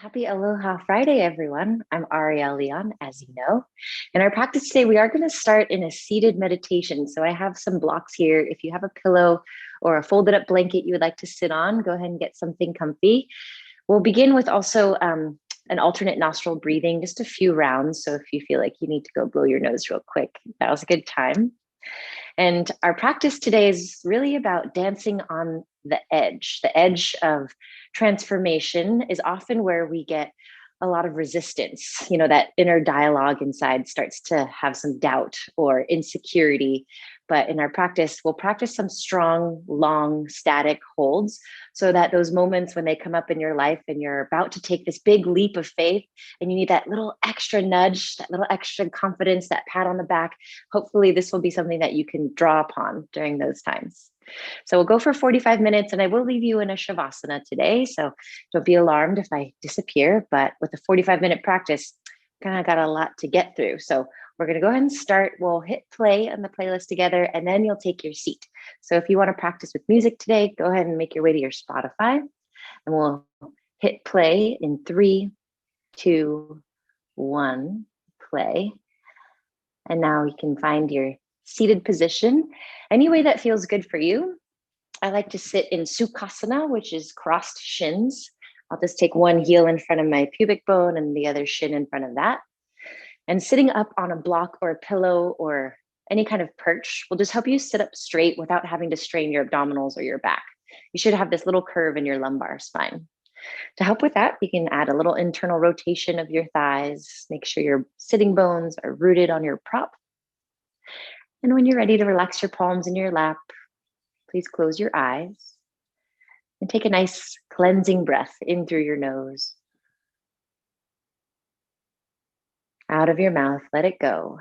Happy Aloha Friday, everyone. I'm Ariel Leon, as you know. In our practice today, we are going to start in a seated meditation. So I have some blocks here. If you have a pillow or a folded up blanket you would like to sit on, go ahead and get something comfy. We'll begin with also an alternate nostril breathing, just a few rounds. So if you feel like you need to go blow your nose real quick, that was a good time. And our practice today is really about dancing on the edge. The edge of transformation is often where we get a lot of resistance. You know, that inner dialogue inside starts to have some doubt or insecurity. But in our practice, we'll practice some strong, long, static holds so that those moments when they come up in your life and you're about to take this big leap of faith and you need that little extra nudge, that little extra confidence, that pat on the back, hopefully this will be something that you can draw upon during those times. So we'll go for 45 minutes and I will leave you in a Shavasana today. So don't be alarmed if I disappear, but with a 45-minute practice, kind of got a lot to get through. So we're going to go ahead and start. We'll hit play on the playlist together and then you'll take your seat. So if you want to practice with music today, go ahead and make your way to your Spotify and we'll hit play in 3, 2, 1, play. And now you can find your seated position any way that feels good for you. I like to sit in Sukhasana, which is crossed shins. I'll just take one heel in front of my pubic bone and the other shin in front of that. And sitting up on a block or a pillow or any kind of perch will just help you sit up straight without having to strain your abdominals or your back. You should have this little curve in your lumbar spine. To help with that, you can add a little internal rotation of your thighs. Make sure your sitting bones are rooted on your prop. And when you're ready to relax your palms in your lap, please close your eyes and take a nice cleansing breath in through your nose. Out of your mouth, let it go.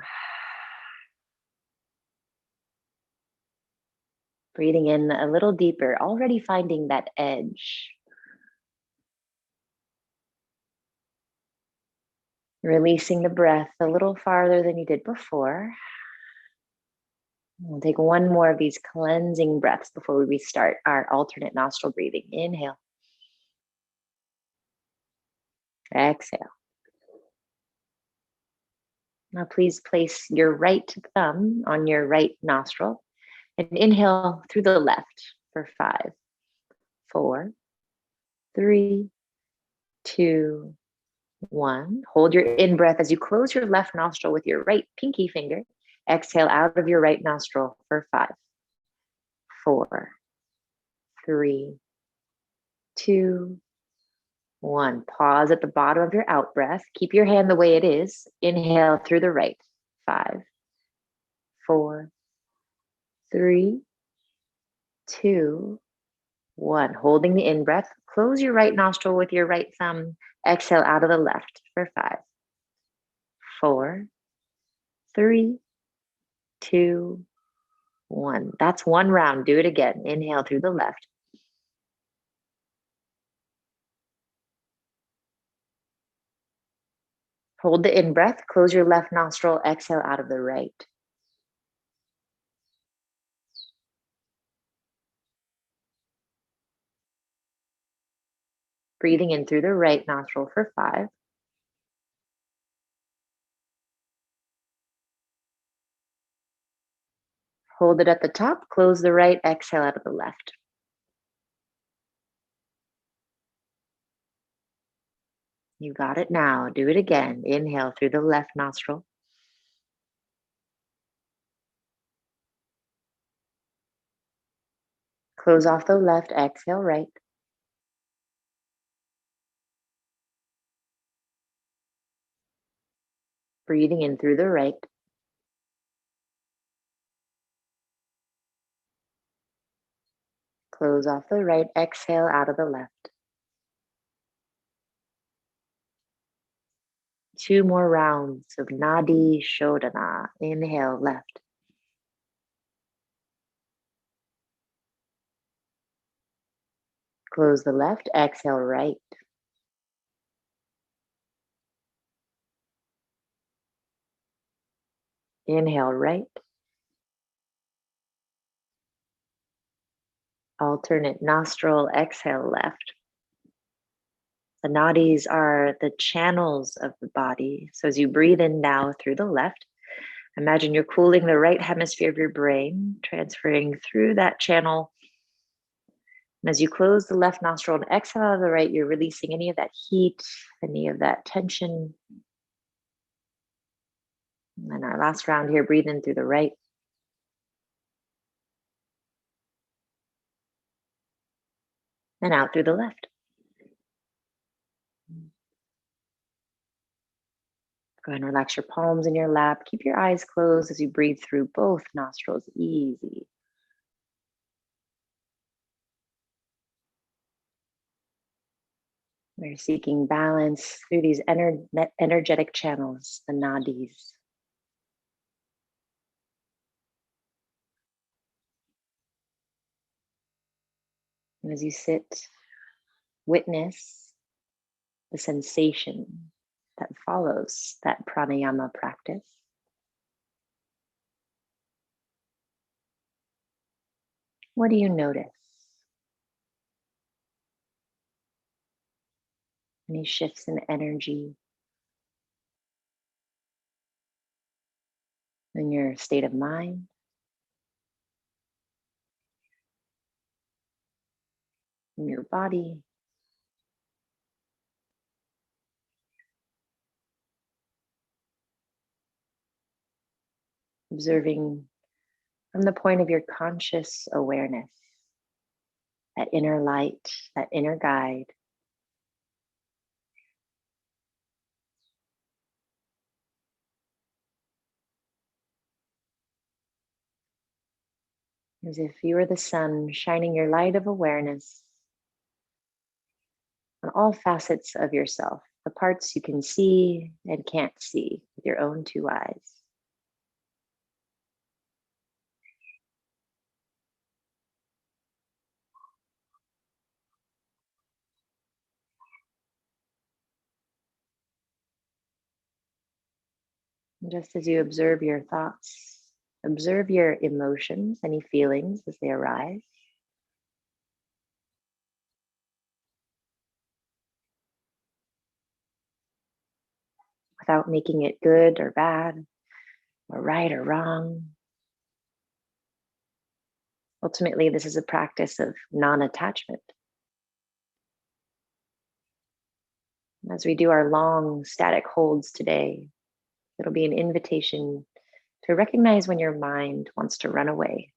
Breathing in a little deeper, already finding that edge. Releasing the breath a little farther than you did before. We'll take one more of these cleansing breaths before we restart our alternate nostril breathing. Inhale. Exhale. Now please place your right thumb on your right nostril and inhale through the left for 5, 4, 3, 2, 1. Hold your in-breath as you close your left nostril with your right pinky finger. Exhale out of your right nostril for 5, 4, 3, 2, 1. Pause at the bottom of your out breath. Keep your hand the way it is. Inhale through the right. 5, 4, 3, 2, 1. Holding the in-breath. Close your right nostril with your right thumb. Exhale out of the left for 5, 4, 3, 2, 1. That's one round. Do it again. Inhale through the left. Hold the in-breath. Close your left nostril. Exhale out of the right. Breathing in through the right nostril for 5. Hold it at the top. Close the right. Exhale out of the left. You got it now. Do it again. Inhale through the left nostril. Close off the left. Exhale right. Breathing in through the right. Close off the right. Exhale out of the left. 2 more rounds of Nadi Shodhana. Inhale left. Close the left. Exhale right. Inhale right. Alternate nostril. Exhale left. The nadis are the channels of the body. So as you breathe in now through the left, imagine you're cooling the right hemisphere of your brain, transferring through that channel. And as you close the left nostril and exhale out of the right, you're releasing any of that heat, any of that tension. And then our last round here, breathe in through the right. And out through the left. Go ahead and relax your palms in your lap. Keep your eyes closed as you breathe through both nostrils. Easy. We're seeking balance through these energetic channels, the nadis. And as you sit, witness the sensation that follows that pranayama practice. What do you notice? Any shifts in energy in your state of mind? In your body? Observing from the point of your conscious awareness, that inner light, that inner guide. As if you are the sun shining your light of awareness on all facets of yourself, the parts you can see and can't see with your own two eyes. And just as you observe your thoughts, observe your emotions, any feelings as they arise. Without making it good or bad, or right or wrong. Ultimately, this is a practice of non-attachment. As we do our long static holds today, it'll be an invitation to recognize when your mind wants to run away,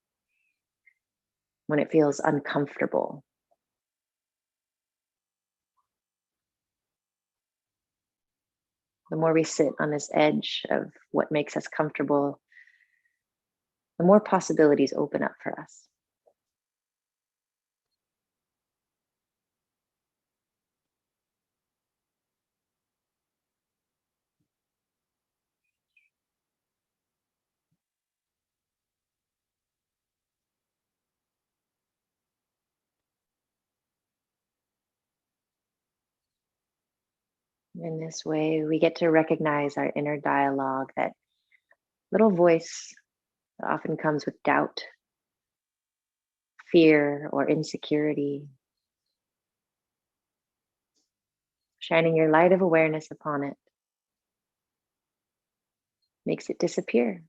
when it feels uncomfortable. The more we sit on this edge of what makes us comfortable, the more possibilities open up for us. In this way, we get to recognize our inner dialogue, that little voice that often comes with doubt, fear, or insecurity. Shining your light of awareness upon it makes it disappear.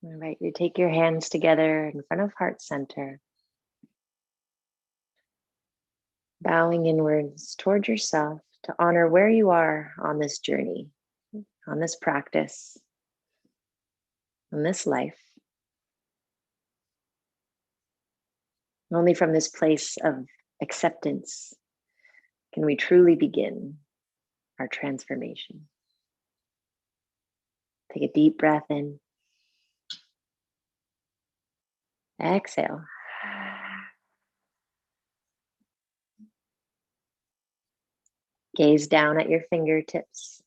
All right, you take your hands together in front of heart center, bowing inwards toward yourself to honor where you are on this journey, on this practice, on this life. Only from this place of acceptance can we truly begin our transformation. Take a deep breath in. Exhale. Gaze down at your fingertips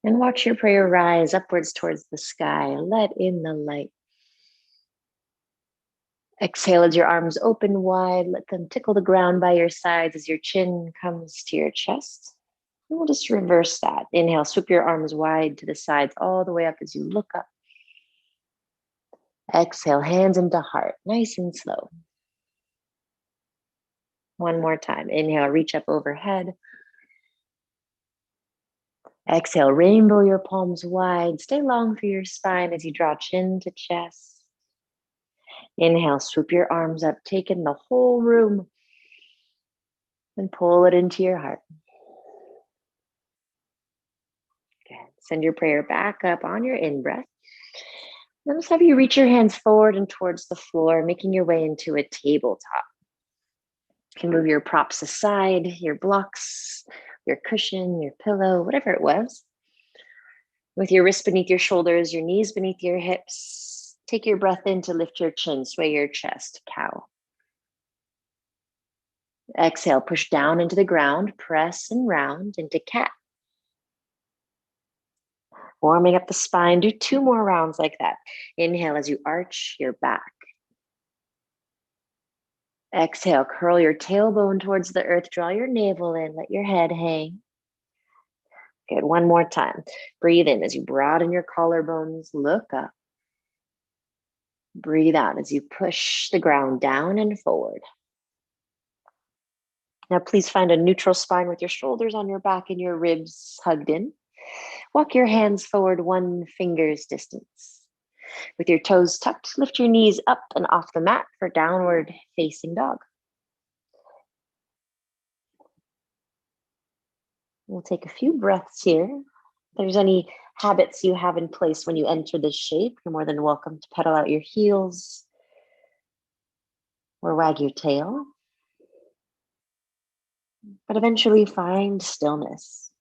and watch your prayer rise upwards towards the sky. Let in the light. Exhale as your arms open wide. Let them tickle the ground by your sides as your chin comes to your chest. And we'll just reverse that. Inhale, swoop your arms wide to the sides all the way up as you look up. Exhale, hands into heart, nice and slow. One more time. Inhale, reach up overhead. Exhale, rainbow your palms wide. Stay long through your spine as you draw chin to chest. Inhale, swoop your arms up, take in the whole room and pull it into your heart. Good. Send your prayer back up on your in-breath. Then just have you reach your hands forward and towards the floor, making your way into a tabletop. You can move your props aside, your blocks, your cushion, your pillow, whatever it was. With your wrists beneath your shoulders, your knees beneath your hips, take your breath in to lift your chin, sway your chest, cow. Exhale, push down into the ground, press and round into cat. Warming up the spine, do 2 more rounds like that. Inhale as you arch your back. Exhale, curl your tailbone towards the earth, draw your navel in, let your head hang. Good, one more time. Breathe in as you broaden your collarbones, look up. Breathe out as you push the ground down and forward. Now please find a neutral spine with your shoulders on your back and your ribs hugged in. Walk your hands forward 1 finger's distance. With your toes tucked, lift your knees up and off the mat for downward facing dog. We'll take a few breaths here. If there's any habits you have in place when you enter this shape, you're more than welcome to pedal out your heels or wag your tail. But eventually find stillness.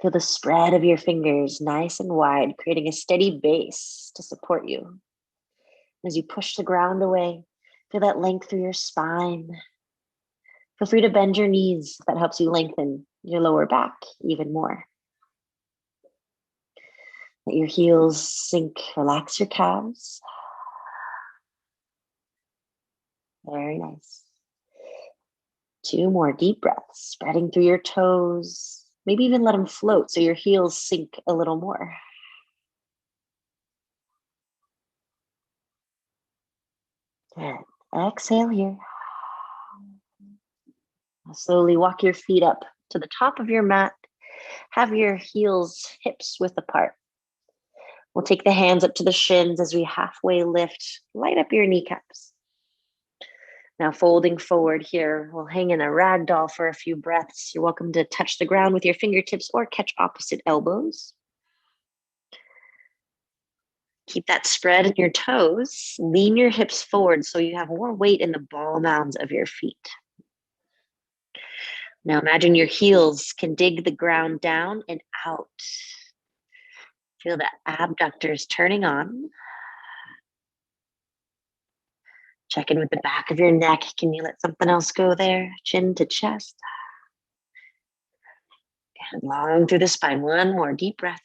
Feel the spread of your fingers nice and wide, creating a steady base to support you. As you push the ground away, feel that length through your spine. Feel free to bend your knees. That helps you lengthen your lower back even more. Let your heels sink, relax your calves. Very nice. 2 more deep breaths, spreading through your toes. Maybe even let them float so your heels sink a little more. Good. Exhale here. Slowly walk your feet up to the top of your mat. Have your heels hips width apart. We'll take the hands up to the shins as we halfway lift. Light up your kneecaps. Now folding forward here, we'll hang in a ragdoll for a few breaths. You're welcome to touch the ground with your fingertips or catch opposite elbows. Keep that spread in your toes. Lean your hips forward so you have more weight in the ball mounds of your feet. Now imagine your heels can dig the ground down and out. Feel the abductors turning on. Check in with the back of your neck. Can you let something else go there? Chin to chest. And long through the spine. 1 more deep breath.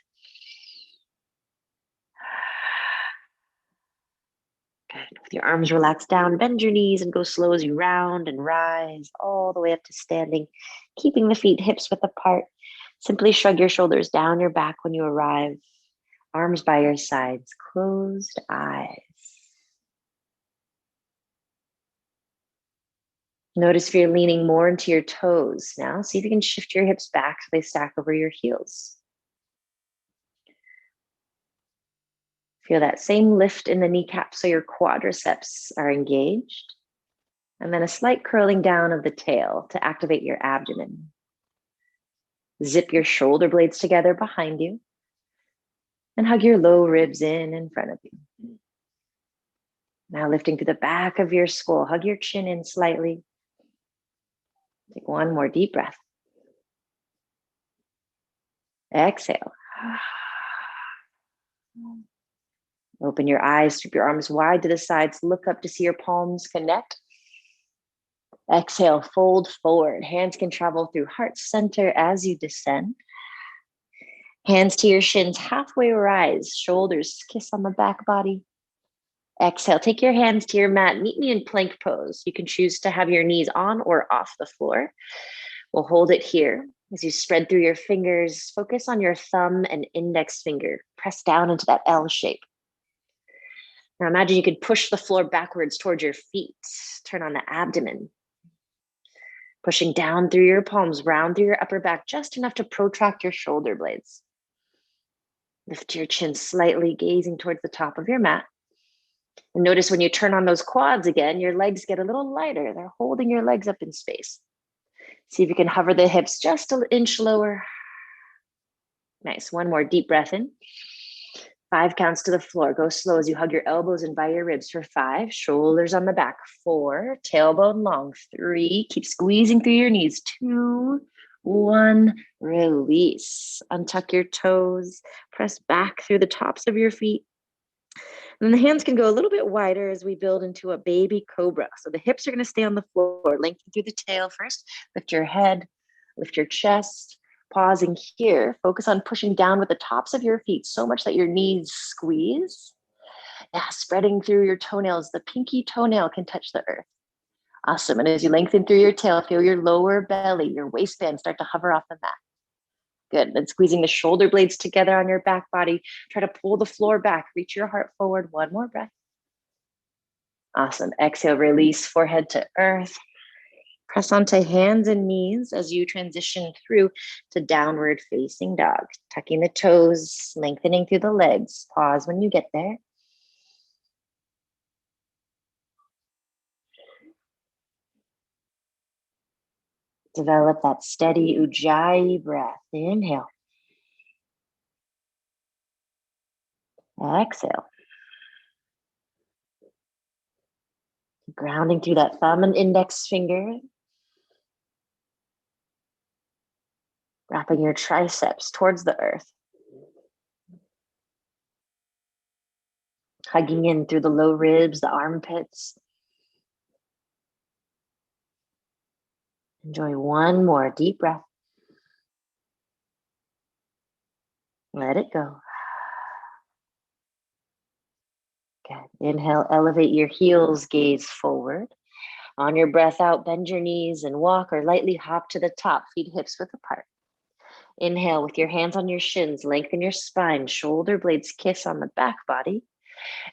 Good. With your arms relaxed down, bend your knees and go slow as you round and rise all the way up to standing, keeping the feet hips width apart. Simply shrug your shoulders down your back when you arrive. Arms by your sides, closed eyes. Notice if you're leaning more into your toes now. See if you can shift your hips back so they stack over your heels. Feel that same lift in the kneecaps so your quadriceps are engaged. And then a slight curling down of the tail to activate your abdomen. Zip your shoulder blades together behind you. And hug your low ribs in front of you. Now lifting through the back of your skull, hug your chin in slightly. Take 1 more deep breath. Exhale. Open your eyes, sweep your arms wide to the sides, look up to see your palms connect. Exhale, fold forward. Hands can travel through heart center as you descend. Hands to your shins, halfway rise. Shoulders kiss on the back body. Exhale, take your hands to your mat. Meet me in plank pose. You can choose to have your knees on or off the floor. We'll hold it here. As you spread through your fingers, focus on your thumb and index finger. Press down into that L shape. Now imagine you could push the floor backwards towards your feet. Turn on the abdomen. Pushing down through your palms, round through your upper back, just enough to protract your shoulder blades. Lift your chin slightly, gazing towards the top of your mat. And notice when you turn on those quads again, your legs get a little lighter. They're holding your legs up in space. See if you can hover the hips just an inch lower. Nice. One more deep breath in. 5 counts to the floor. Go slow as you hug your elbows and by your ribs for 5. Shoulders on the back. 4. Tailbone long. 3. Keep squeezing through your knees. 2. 1. Release. Untuck your toes. Press back through the tops of your feet. And the hands can go a little bit wider as we build into a baby cobra. So the hips are going to stay on the floor. Lengthen through the tail first. Lift your head. Lift your chest. Pausing here. Focus on pushing down with the tops of your feet so much that your knees squeeze. Yeah, spreading through your toenails. The pinky toenail can touch the earth. Awesome. And as you lengthen through your tail, feel your lower belly, your waistband start to hover off the mat. Good. And squeezing the shoulder blades together on your back body. Try to pull the floor back. Reach your heart forward. One more breath. Awesome. Exhale, release forehead to earth. Press onto hands and knees as you transition through to downward facing dog. Tucking the toes, lengthening through the legs. Pause when you get there. Develop that steady Ujjayi breath. Inhale. Exhale. Grounding through that thumb and index finger. Wrapping your triceps towards the earth. Hugging in through the low ribs, the armpits. Enjoy one more deep breath. Let it go. Good. Inhale, elevate your heels, gaze forward. On your breath out, bend your knees and walk or lightly hop to the top, feet hips width apart. Inhale with your hands on your shins, lengthen your spine, shoulder blades kiss on the back body.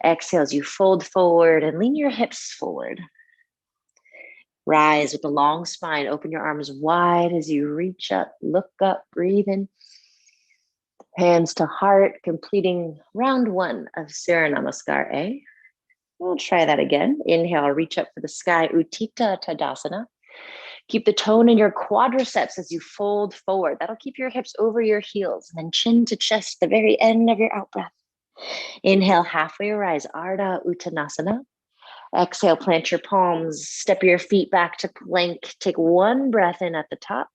Exhale as you fold forward and lean your hips forward. Rise with the long spine, open your arms wide as you reach up, look up, breathe in. Hands to heart, completing round 1 of Surya Namaskar A. We'll try that again. Inhale, reach up for the sky, Utthita Tadasana. Keep the tone in your quadriceps as you fold forward. That'll keep your hips over your heels. And then chin to chest, the very end of your out breath. Inhale, halfway rise, Ardha Uttanasana. Exhale, plant your palms, step your feet back to plank. Take one breath in at the top.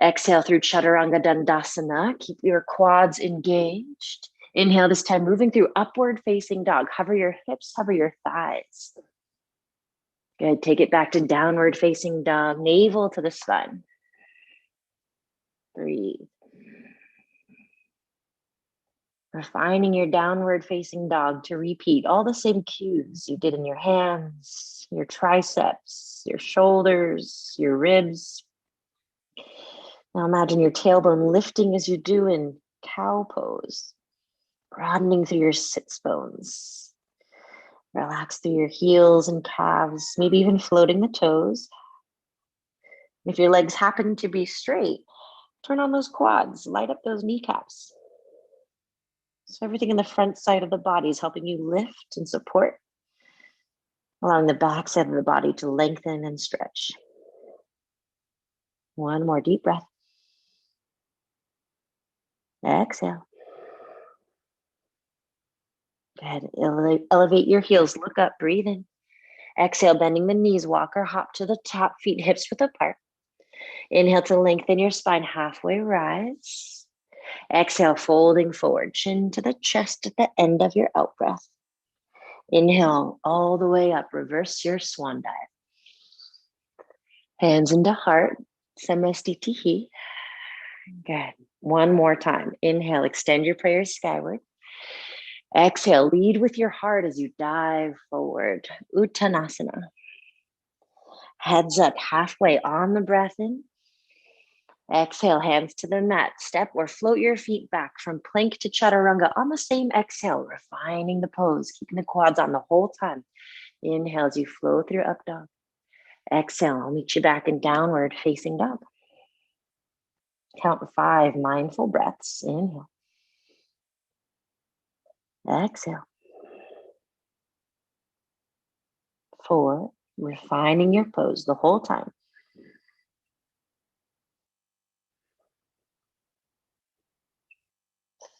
Exhale through Chaturanga Dandasana. Keep your quads engaged. Inhale, this time moving through upward facing dog. Hover your hips, hover your thighs. Good. Take it back to downward facing dog, navel to the spine. Breathe. Refining your downward facing dog to repeat all the same cues you did in your hands, your triceps, your shoulders, your ribs. Now imagine your tailbone lifting as you do in cow pose, broadening through your sits bones. Relax through your heels and calves, maybe even floating the toes. If your legs happen to be straight, turn on those quads, light up those kneecaps. So everything in the front side of the body is helping you lift and support, allowing the back side of the body to lengthen and stretch. One more deep breath. Exhale. Good. Elevate your heels, look up, breathe in. Exhale, bending the knees, walk or hop to the top, feet hips width apart. Inhale to lengthen your spine, halfway rise. Exhale, folding forward, chin to the chest at the end of your out breath. Inhale all the way up, reverse your swan dive. Hands into heart. Samastitihi. Good. One more time. Inhale, extend your prayers skyward. Exhale, lead with your heart as you dive forward. Uttanasana. Heads up halfway on the breath in. Exhale, hands to the mat. Step or float your feet back from plank to chaturanga on the same exhale, refining the pose, keeping the quads on the whole time. Inhale as you flow through up dog. Exhale, I'll meet you back in downward facing dog. Count 5 mindful breaths. Inhale. Exhale. 4, refining your pose the whole time.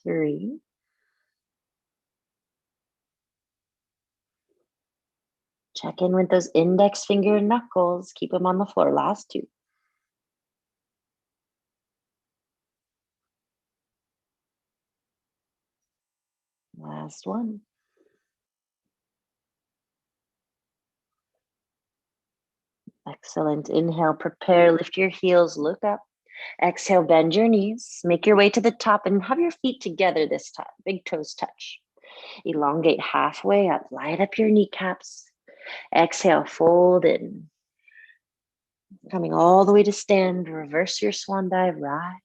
3, check in with those index finger knuckles. Keep them on the floor. Last 2. Last 1. Excellent. Inhale, prepare, lift your heels, look up. Exhale, bend your knees, make your way to the top and have your feet together this time. Big toes touch. Elongate halfway up, light up your kneecaps. Exhale, fold in. Coming all the way to stand, reverse your swan dive, rise.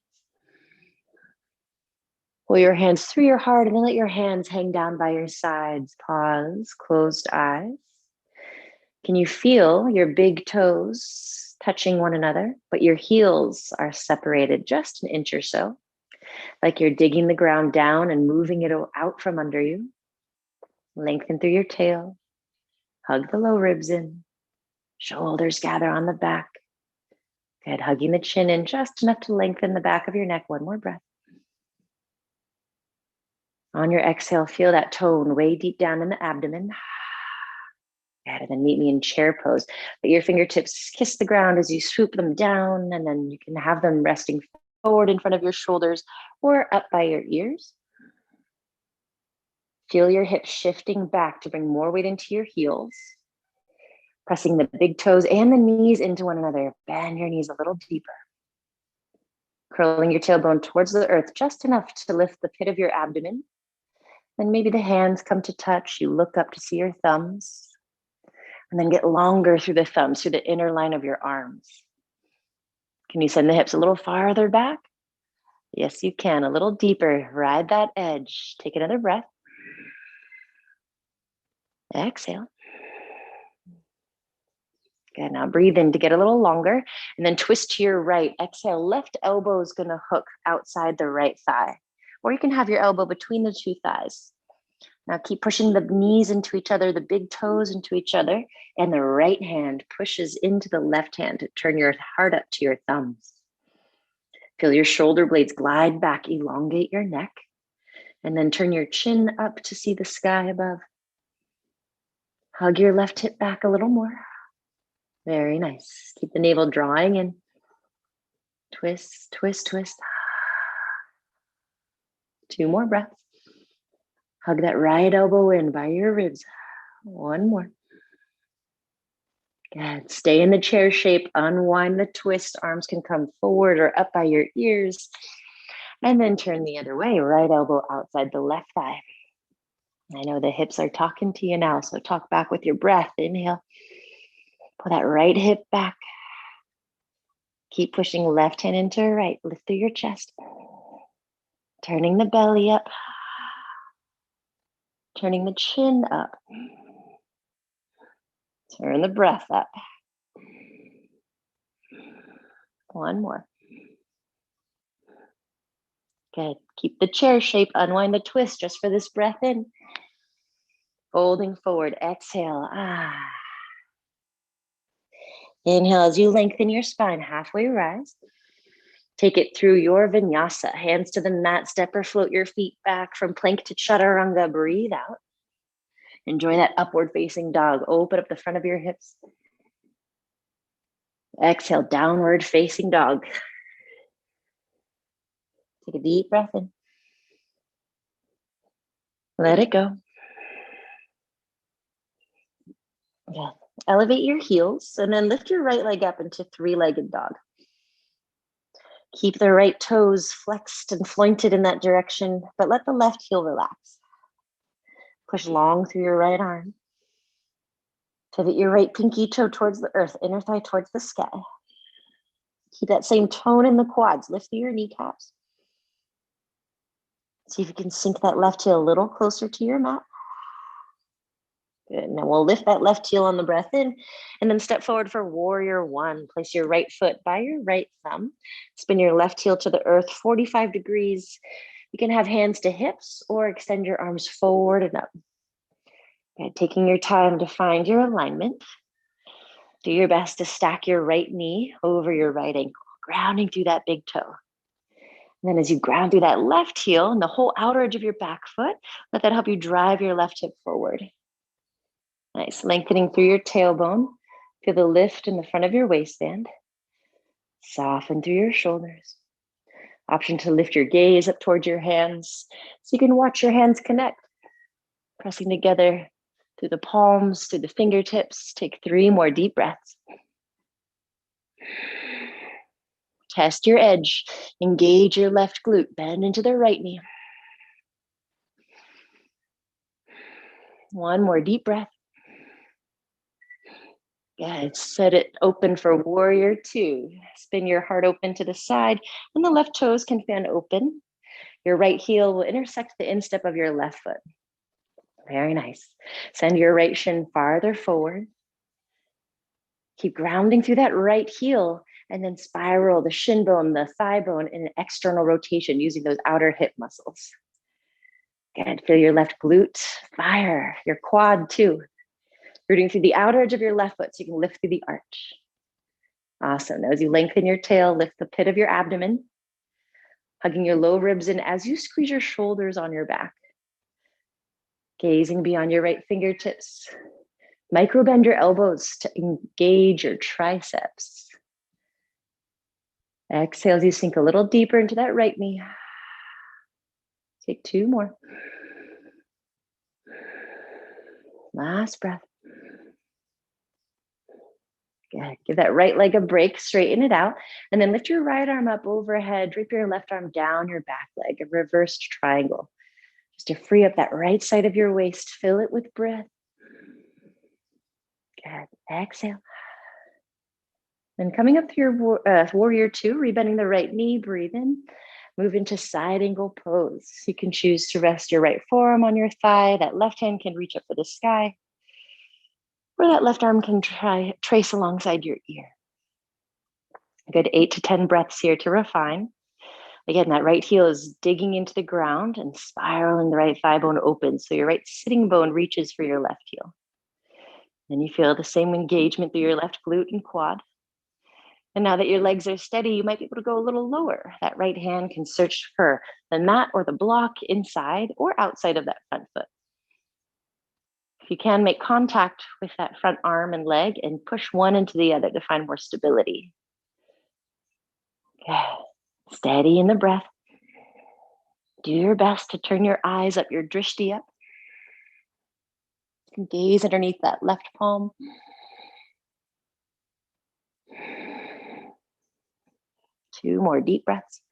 Pull your hands through your heart and then let your hands hang down by your sides. Pause, closed eyes. Can you feel your big toes touching one another, but your heels are separated just an inch or so, like you're digging the ground down and moving it out from under you? Lengthen through your tail, hug the low ribs in, shoulders gather on the back. Good, hugging the chin in just enough to lengthen the back of your neck. One more breath. On your exhale, feel that tone way deep down in the abdomen. Good, and then meet me in chair pose. Let your fingertips kiss the ground as you swoop them down, and then you can have them resting forward in front of your shoulders or up by your ears. Feel your hips shifting back to bring more weight into your heels. Pressing the big toes and the knees into one another. Bend your knees a little deeper. Curling your tailbone towards the earth just enough to lift the pit of your abdomen. Then maybe the hands come to touch. You look up to see your thumbs. And then get longer through the thumbs, through the inner line of your arms. Can you send the hips a little farther back? Yes, you can. A little deeper. Ride that edge. Take another breath. Exhale. Good. Now breathe in to get a little longer and then twist to your right. Exhale. Left elbow is going to hook outside the right thigh, or you can have your elbow between the 2 thighs. Now keep pushing the knees into each other, the big toes into each other, and the right hand pushes into the left hand to turn your heart up to your thumbs. Feel your shoulder blades glide back, elongate your neck, and then turn your chin up to see the sky above. Hug your left hip back a little more. Very nice. Keep the navel drawing in. Twist, twist, twist. 2 more breaths. Hug that right elbow in by your ribs. 1 more. Good. Stay in the chair shape. Unwind the twist. Arms can come forward or up by your ears. And then turn the other way. Right elbow outside the left thigh. I know the hips are talking to you now, so talk back with your breath. Inhale. Pull that right hip back. Keep pushing left hand into right. Lift through your chest. Turning the belly up. Turning the chin up. Turn the breath up. 1 more. Good. Keep the chair shape. Unwind the twist just for this breath in. Folding forward. Exhale. Inhale as you lengthen your spine. Halfway rise. Take it through your vinyasa. Hands to the mat. Step or float your feet back from plank to chaturanga. Breathe out. Enjoy that upward facing dog. Open up the front of your hips. Exhale, downward facing dog. Take a deep breath in. Let it go. Yeah. Elevate your heels and then lift your right leg up into three-legged dog. Keep the right toes flexed and flointed in that direction, but let the left heel relax. Push long through your right arm. Pivot your right pinky toe towards the earth, inner thigh towards the sky. Keep that same tone in the quads. Lift through your kneecaps. See if you can sink that left heel a little closer to your mat. Good. Now we'll lift that left heel on the breath in and then step forward for warrior one. Place your right foot by your right thumb. Spin your left heel to the earth 45 degrees. You can have hands to hips or extend your arms forward and up. Okay, taking your time to find your alignment. Do your best to stack your right knee over your right ankle, grounding through that big toe. And then as you ground through that left heel and the whole outer edge of your back foot, let that help you drive your left hip forward. Nice, lengthening through your tailbone. Feel the lift in the front of your waistband. Soften through your shoulders. Option to lift your gaze up towards your hands so you can watch your hands connect. Pressing together through the palms, through the fingertips. Take 3 more deep breaths. Test your edge. Engage your left glute. Bend into the right knee. 1 more deep breath. Good. Set it open for warrior two. Spin your heart open to the side and the left toes can fan open. Your right heel will intersect the instep of your left foot. Very nice. Send your right shin farther forward. Keep grounding through that right heel and then spiral the shin bone, the thigh bone in an external rotation using those outer hip muscles. Good. Feel your left glute fire, your quad too. Rooting through the outer edge of your left foot so you can lift through the arch. Awesome. Now as you lengthen your tail, lift the pit of your abdomen, hugging your low ribs in as you squeeze your shoulders on your back. Gazing beyond your right fingertips. Micro bend your elbows to engage your triceps. Exhale as you sink a little deeper into that right knee. Take 2 more. Last breath. Good. Give that right leg a break, straighten it out, and then lift your right arm up overhead, drape your left arm down your back leg, a reversed triangle. Just to free up that right side of your waist, fill it with breath. Good. Exhale. Then coming up to your warrior two, rebending the right knee, breathe in. Move into side angle pose. You can choose to rest your right forearm on your thigh. That left hand can reach up for the sky. Or that left arm can trace alongside your ear. A good 8 to 10 breaths here to refine. Again, that right heel is digging into the ground and spiraling the right thigh bone open. So your right sitting bone reaches for your left heel. Then you feel the same engagement through your left glute and quad. And now that your legs are steady, you might be able to go a little lower. That right hand can search for the mat or the block inside or outside of that front foot. If you can, make contact with that front arm and leg and push one into the other to find more stability. Okay. Steady in the breath. Do your best to turn your eyes up, your drishti up. Gaze underneath that left palm. Two more deep breaths.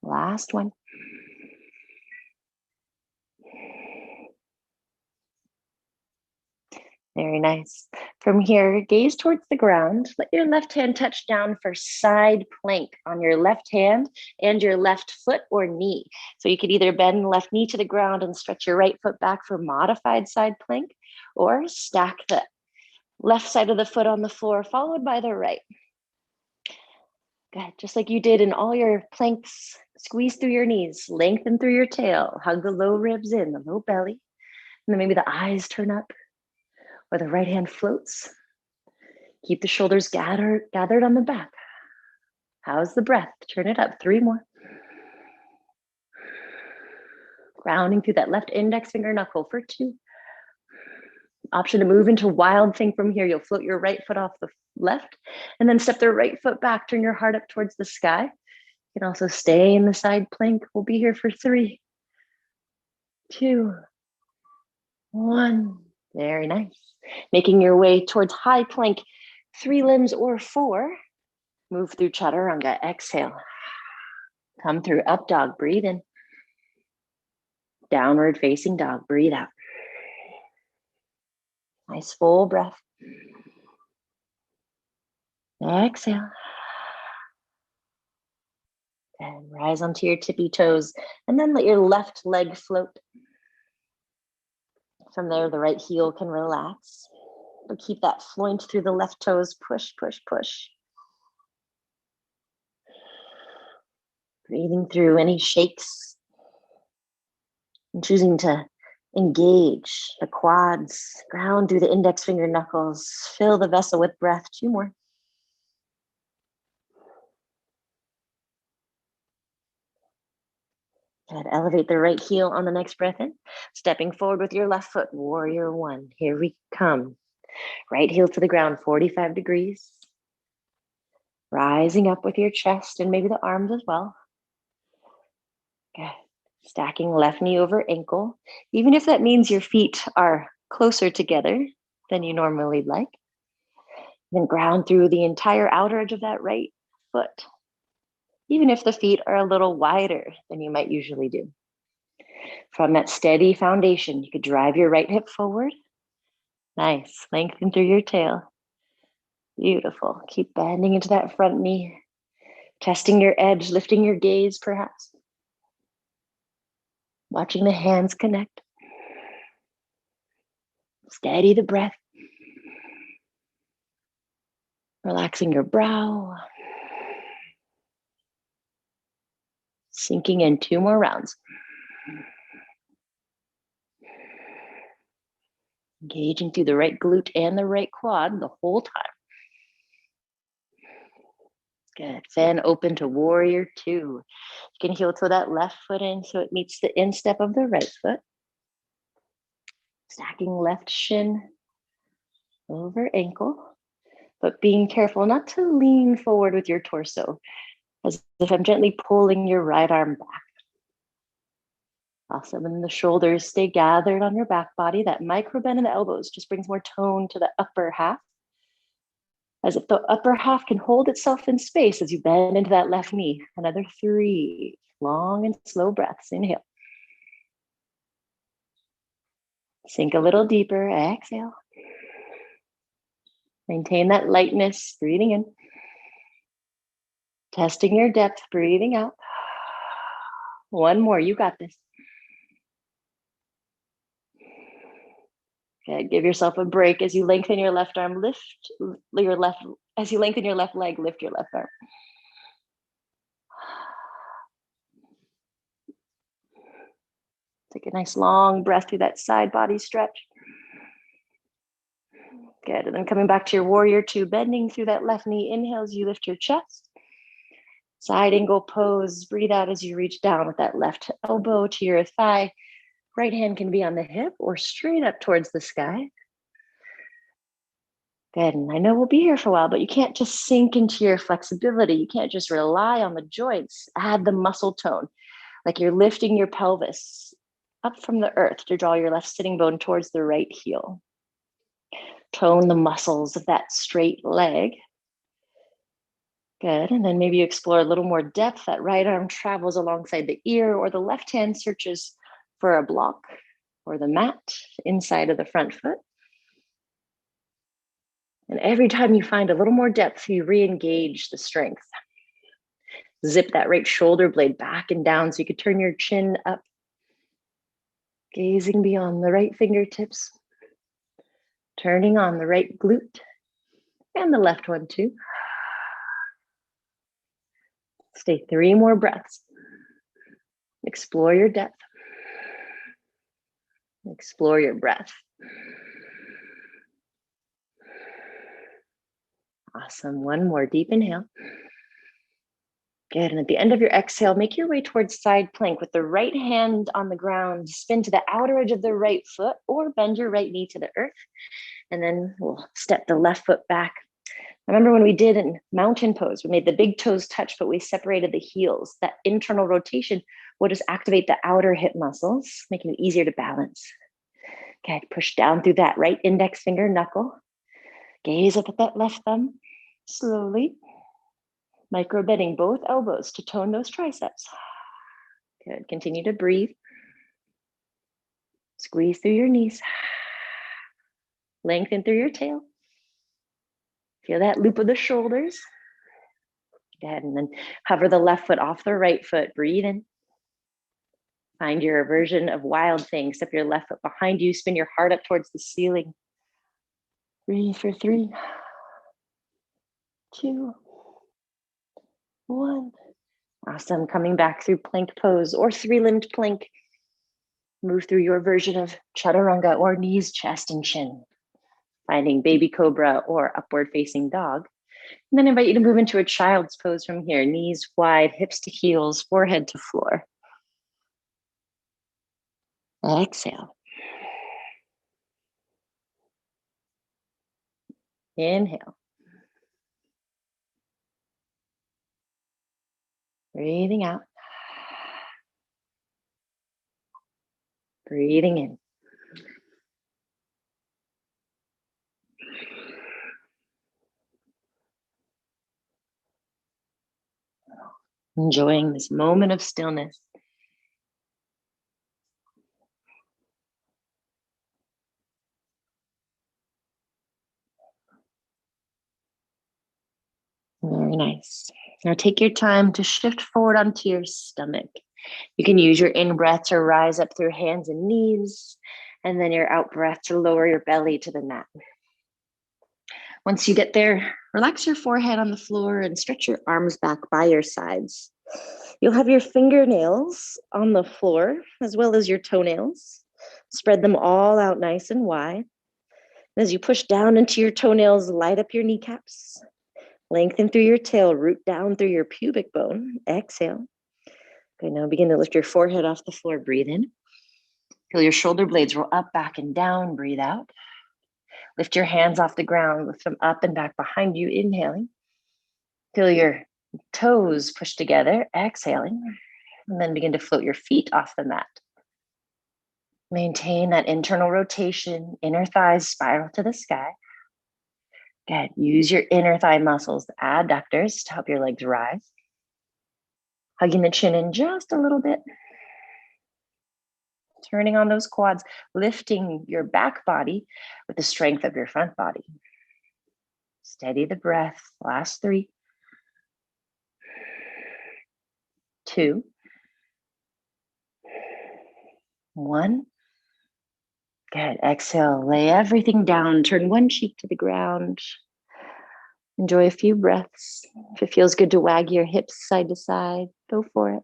Last one. Very nice. From here, gaze towards the ground. Let your left hand touch down for side plank on your left hand and your left foot or knee. So you could either bend the left knee to the ground and stretch your right foot back for modified side plank, or stack the left side of the foot on the floor, followed by the right. Good. Just like you did in all your planks, squeeze through your knees, lengthen through your tail, hug the low ribs in, the low belly, and then maybe the eyes turn up. Or the right hand floats. Keep the shoulders gathered on the back. How's the breath? Turn it up. 3 more. Grounding through that left index finger knuckle for 2. Option to move into wild thing from here. You'll float your right foot off the left and then step the right foot back. Turn your heart up towards the sky. You can also stay in the side plank. We'll be here for 3, 2, One. Very nice. Making your way towards high plank, 3 limbs or 4. Move through chaturanga. Exhale. Come through up dog. Breathe in. Downward facing dog. Breathe out. Nice full breath. Exhale. And rise onto your tippy toes. And then let your left leg float. From there, the right heel can relax. But keep that floint through the left toes. Push, push, push. Breathing through any shakes. And choosing to engage the quads. Ground through the index finger knuckles. Fill the vessel with breath. 2 more. Good. Elevate the right heel on the next breath in. Stepping forward with your left foot. Warrior 1. Here we come. Right heel to the ground, 45 degrees. Rising up with your chest and maybe the arms as well. Good. Stacking left knee over ankle. Even if that means your feet are closer together than you normally like. Then ground through the entire outer edge of that right foot. Even if the feet are a little wider than you might usually do. From that steady foundation, you could drive your right hip forward. Nice. Lengthen through your tail. Beautiful. Keep bending into that front knee. Testing your edge, lifting your gaze perhaps. Watching the hands connect. Steady the breath. Relaxing your brow. Sinking in 2 more rounds. Engaging through the right glute and the right quad the whole time. Good. Then open to warrior 2. You can heel toe that left foot in so it meets the instep of the right foot. Stacking left shin over ankle, but being careful not to lean forward with your torso, as if I'm gently pulling your right arm back. Awesome. And the shoulders stay gathered on your back body. That micro bend in the elbows just brings more tone to the upper half. As if the upper half can hold itself in space as you bend into that left knee. Another 3 long and slow breaths. Inhale. Sink a little deeper. Exhale. Maintain that lightness. Breathing in. Testing your depth. Breathing out. 1 more. You got this. Okay, give yourself a break as you lengthen your left arm. Lift your left, as you lengthen your left leg, lift your left arm. Take a nice long breath through that side body stretch. Good, and then coming back to your warrior 2, bending through that left knee. Inhales, you lift your chest. Side angle pose. Breathe out as you reach down with that left elbow to your thigh. Right hand can be on the hip or straight up towards the sky. Good, and I know we'll be here for a while, but you can't just sink into your flexibility. You can't just rely on the joints. Add the muscle tone, like you're lifting your pelvis up from the earth to draw your left sitting bone towards the right heel. Tone the muscles of that straight leg. Good, and then maybe you explore a little more depth. That right arm travels alongside the ear, or the left hand searches for a block or the mat inside of the front foot. And every time you find a little more depth, you re-engage the strength. Zip that right shoulder blade back and down so you could turn your chin up. Gazing beyond the right fingertips. Turning on the right glute and the left one too. Stay 3 more breaths. Explore your depth. Explore your breath. Awesome. 1 more deep inhale. Good. And at the end of your exhale, make your way towards side plank with the right hand on the ground. Spin to the outer edge of the right foot or bend your right knee to the earth. And then we'll step the left foot back. Remember when we did in mountain pose, we made the big toes touch, but we separated the heels. That internal rotation will just activate the outer hip muscles, making it easier to balance. Good. Push down through that right index finger knuckle. Gaze up at that left thumb. Slowly. Micro bending both elbows to tone those triceps. Good. Continue to breathe. Squeeze through your knees. Lengthen through your tail. Feel that loop of the shoulders. Good. And then hover the left foot off the right foot. Breathe in. Find your version of wild thing. Step your left foot behind you. Spin your heart up towards the ceiling. Breathe for 3, 2, 1. Awesome. Coming back through plank pose or 3-limbed plank. Move through your version of chaturanga or knees, chest, and chin. Finding baby cobra or upward facing dog. And then invite you to move into a child's pose from here. Knees wide, hips to heels, forehead to floor. Exhale. Inhale. Breathing out. Breathing in. Enjoying this moment of stillness. Very nice. Now take your time to shift forward onto your stomach. You can use your in breath to rise up through hands and knees, and then your out breath to lower your belly to the mat. Once you get there, relax your forehead on the floor and stretch your arms back by your sides. You'll have your fingernails on the floor as well as your toenails. Spread them all out nice and wide. As you push down into your toenails, light up your kneecaps. Lengthen through your tail, root down through your pubic bone. Exhale. Okay, now begin to lift your forehead off the floor. Breathe in. Feel your shoulder blades roll up, back, and down. Breathe out. Lift your hands off the ground. Lift them up and back behind you. Inhaling. Feel your toes push together. Exhaling. And then begin to float your feet off the mat. Maintain that internal rotation. Inner thighs spiral to the sky. Good. Use your inner thigh muscles, the adductors, to help your legs rise. Hugging the chin in just a little bit. Turning on those quads, lifting your back body with the strength of your front body. Steady the breath. Last 3, 2, 1. Good. Exhale. Lay everything down. Turn one cheek to the ground. Enjoy a few breaths. If it feels good to wag your hips side to side, go for it.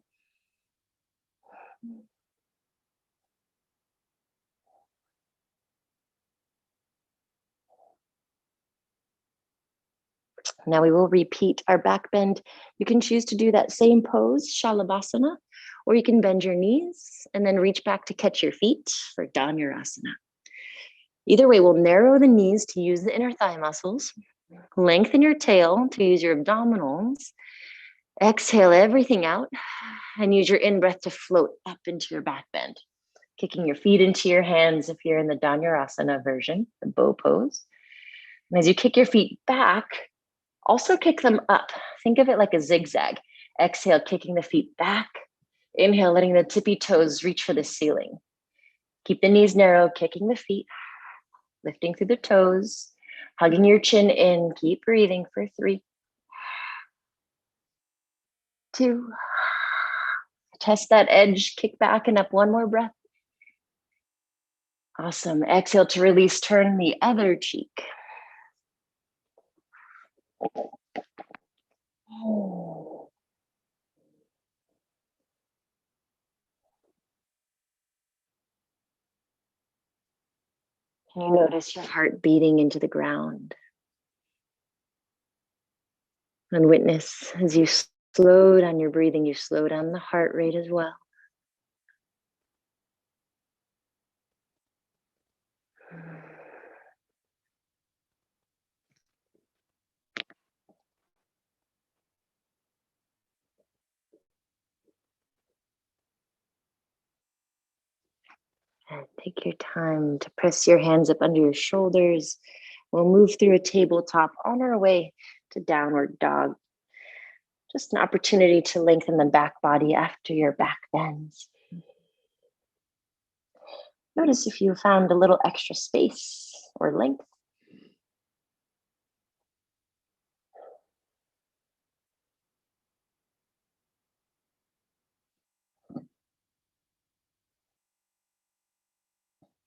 Now we will repeat our back bend. You can choose to do that same pose, Shalabhasana, or you can bend your knees and then reach back to catch your feet for Dhanurasana. Either way, we'll narrow the knees to use the inner thigh muscles. Lengthen your tail to use your abdominals. Exhale everything out and use your in-breath to float up into your back bend. Kicking your feet into your hands if you're in the Dhanurasana version, the bow pose. And as you kick your feet back, also kick them up. Think of it like a zigzag. Exhale, kicking the feet back. Inhale, letting the tippy toes reach for the ceiling. Keep the knees narrow, kicking the feet, lifting through the toes, hugging your chin in. Keep breathing for 3, 2. Test that edge, kick back and up. One more breath. Awesome. Exhale to release, turn the other cheek. Can you notice your heart beating into the ground? And witness as you slow down your breathing, you slow down the heart rate as well. And take your time to press your hands up under your shoulders. We'll move through a tabletop on our way to downward dog. Just an opportunity to lengthen the back body after your back bends. Notice if you found a little extra space or length.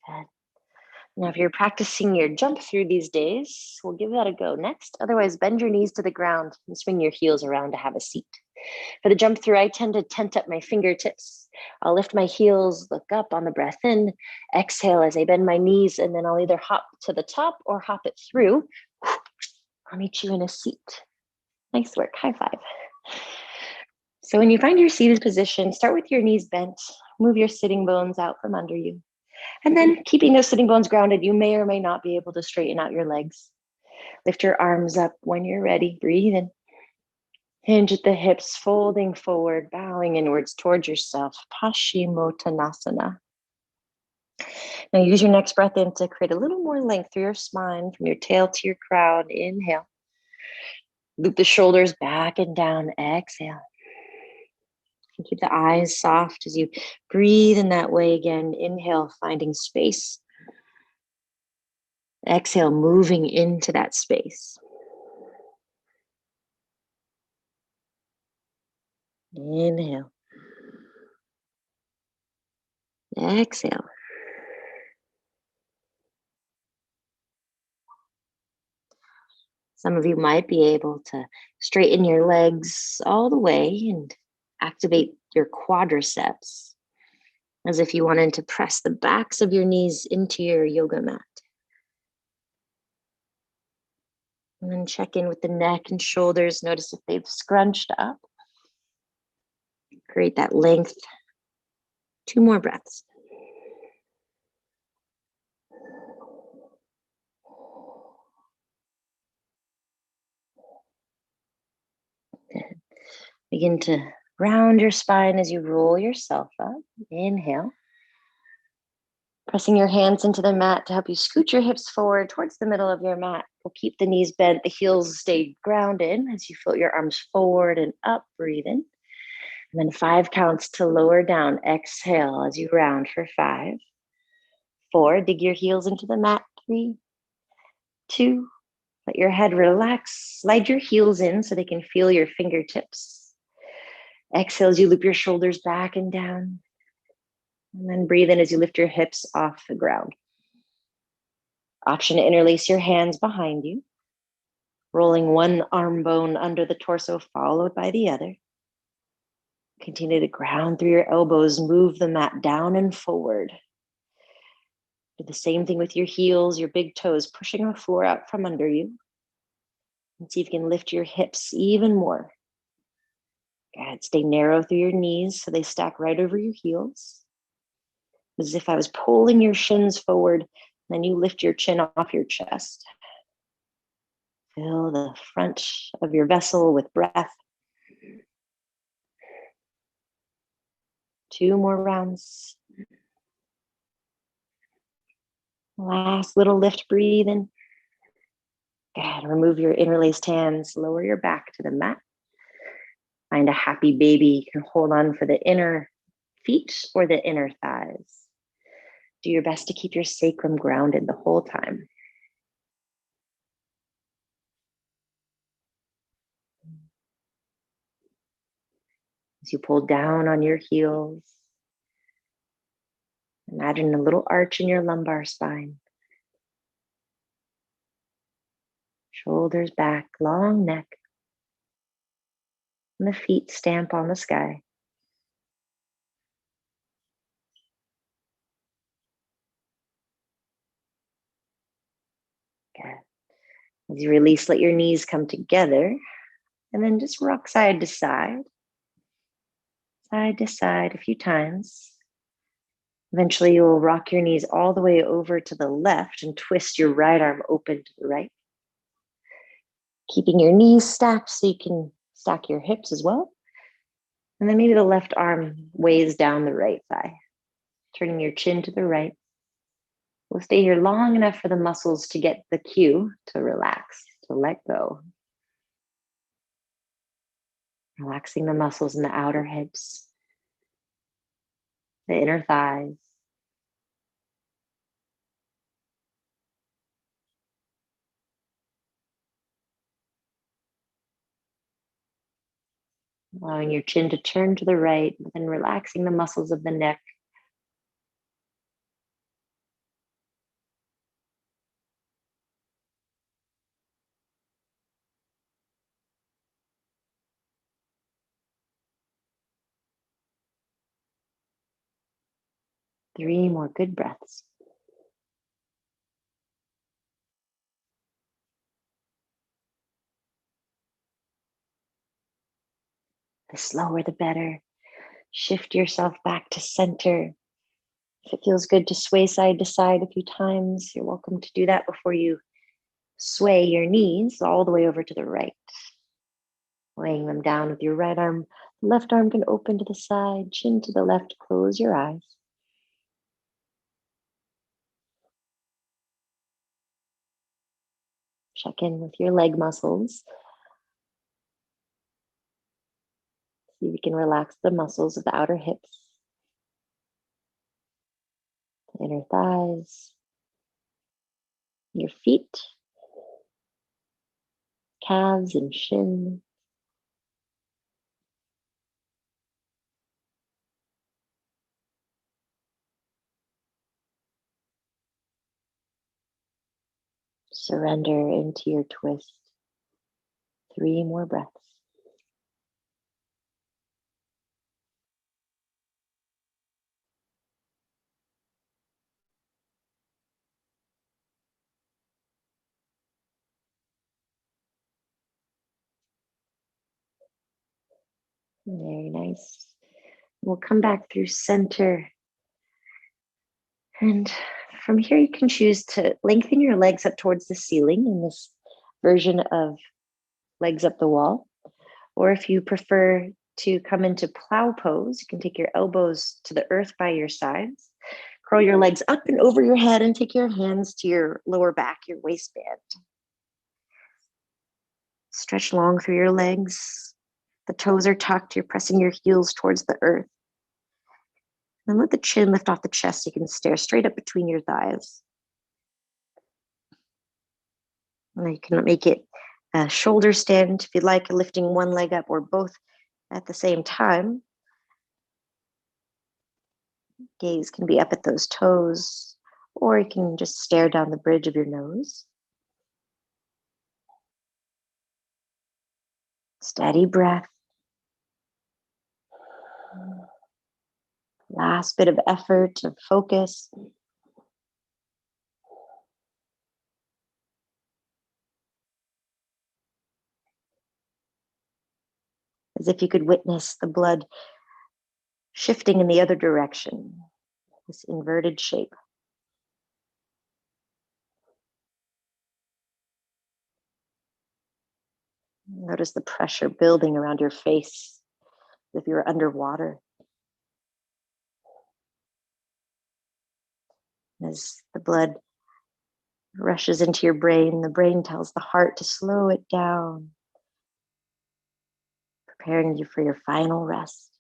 Good. Now, if you're practicing your jump through these days, we'll give that a go next. Otherwise, bend your knees to the ground and swing your heels around to have a seat. For the jump through, I tend to tent up my fingertips. I'll lift my heels, look up on the breath in, exhale as I bend my knees, and then I'll either hop to the top or hop it through. I'll meet you in a seat. Nice work, high five. So when you find your seated position, start with your knees bent, move your sitting bones out from under you. And then keeping those sitting bones grounded, you may or may not be able to straighten out your legs. Lift your arms up when you're ready, breathe in. Hinge at the hips, folding forward, bowing inwards towards yourself. Paschimottanasana. Now use your next breath in to create a little more length through your spine, from your tail to your crown. Inhale. Loop the shoulders back and down. Exhale. And keep the eyes soft as you breathe in that way again. Inhale, finding space. Exhale, moving into that space. Inhale. Exhale. Some of you might be able to straighten your legs all the way and activate your quadriceps, as if you wanted to press the backs of your knees into your yoga mat. And then check in with the neck and shoulders. Notice if they've scrunched up. Create that length. 2 more breaths. Good. Begin to round your spine as you roll yourself up. Inhale. Pressing your hands into the mat to help you scoot your hips forward towards the middle of your mat. We'll keep the knees bent, the heels stay grounded as you float your arms forward and up, breathe in. And then 5 counts to lower down. Exhale as you round for 5, 4, dig your heels into the mat. 3, 2, let your head relax. Slide your heels in so they can feel your fingertips. Exhale as you loop your shoulders back and down. And then breathe in as you lift your hips off the ground. Option to interlace your hands behind you, rolling one arm bone under the torso, followed by the other. Continue to ground through your elbows, move the mat down and forward. Do the same thing with your heels, your big toes, pushing the floor out from under you. And see if you can lift your hips even more. Good. Stay narrow through your knees so they stack right over your heels. As if I was pulling your shins forward, then you lift your chin off your chest. Fill the front of your vessel with breath. 2 more rounds. Last little lift, breathe in. Good. Remove your interlaced hands, lower your back to the mat. Find a happy baby. You can hold on for the inner feet or the inner thighs. Do your best to keep your sacrum grounded the whole time. As you pull down on your heels, imagine a little arch in your lumbar spine. Shoulders back, long neck. And the feet stamp on the sky. Good. As you release, let your knees come together. And then just rock side to side a few times. Eventually, you will rock your knees all the way over to the left and twist your right arm open to the right. Keeping your knees stacked so you can stack your hips as well. And then maybe the left arm weighs down the right thigh. turning your chin to the right. We'll stay here long enough for the muscles to get the cue to relax, to let go. Relaxing the muscles in the outer hips, the inner thighs. Allowing your chin to turn to the right, and then relaxing the muscles of the neck. Three more good breaths. The slower, the better. Shift yourself back to center. If it feels good to sway side to side a few times, you're welcome to do that before you sway your knees all the way over to the right. Laying them down with your right arm. Left arm can open to the side, chin to the left, close your eyes. Check in with your leg muscles. See if you can relax the muscles of the outer hips, the inner thighs, your feet, calves and shin. Surrender into your twist. Three more breaths. Very nice. We'll come back through center. And from here, you can choose to lengthen your legs up towards the ceiling in this version of legs up the wall. Or if you prefer to come into plow pose, you can take your elbows to the earth by your sides. Curl your legs up and over your head and take your hands to your lower back, your waistband. Stretch long through your legs. The toes are tucked. You're pressing your heels towards the earth. And let the chin lift off the chest. You can stare straight up between your thighs. And you can make it a shoulder stand if you'd like, lifting one leg up or both at the same time. Gaze can be up at those toes, or you can just stare down the bridge of your nose. Steady breath. Last bit of effort of focus. As if you could witness the blood shifting in the other direction, this inverted shape. Notice the pressure building around your face as if you were underwater. As the blood rushes into your brain, the brain tells the heart to slow it down, preparing you for your final rest.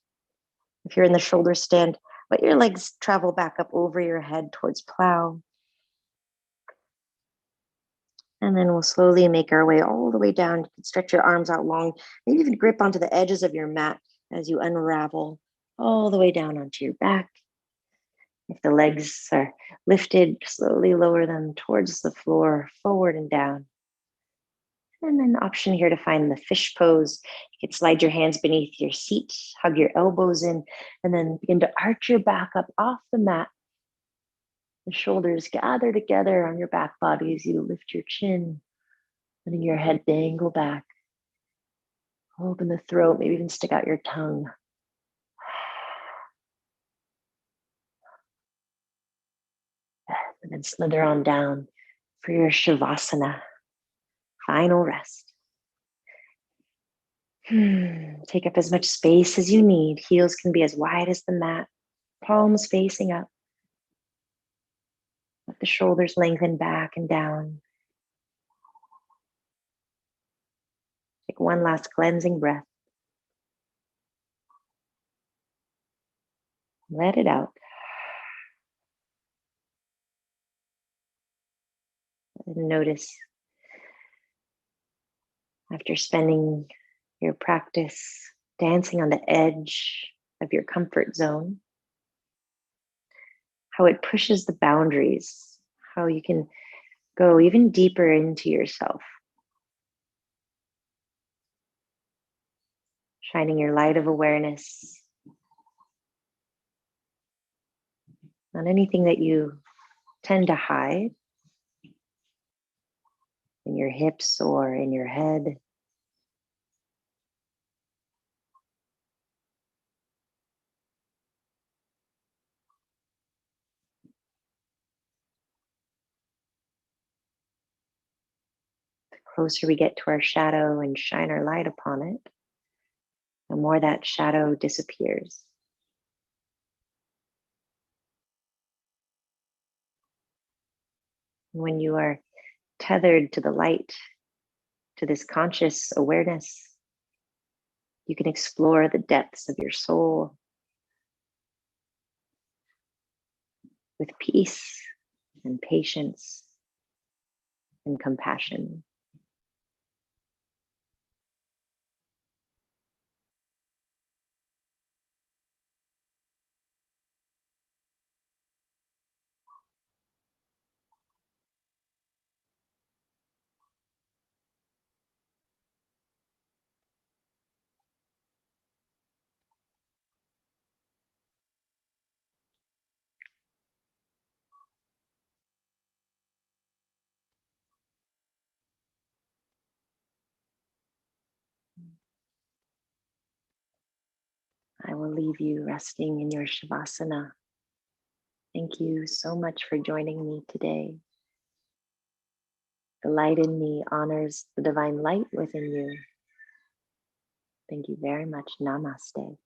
If you're in the shoulder stand, let your legs travel back up over your head towards plow. And then we'll slowly make our way all the way down. You can stretch your arms out long, maybe even grip onto the edges of your mat as you unravel all the way down onto your back. If the legs are lifted, slowly lower them towards the floor, forward and down. And then option here to find the fish pose. You can slide your hands beneath your seat, hug your elbows in, and then begin to arch your back up off the mat. The shoulders gather together on your back body as you lift your chin, letting your head dangle back. Open the throat, maybe even stick out your tongue. And then slither on down for your Shavasana, final rest. Take up as much space as you need. Heels can be as wide as the mat, palms facing up. the shoulders lengthen back and down. Take one last cleansing breath. Let it out. And notice, after spending your practice dancing on the edge of your comfort zone, how it pushes the boundaries, how you can go even deeper into yourself, shining your light of awareness on anything that you tend to hide in your hips or in your head. The closer we get to our shadow and shine our light upon it, the more that shadow disappears. When you are tethered to the light, to this conscious awareness, you can explore the depths of your soul with peace and patience and compassion. I will leave you resting in your Shavasana. Thank you so much for joining me today. The light in me honors the divine light within you. Thank you very much. Namaste.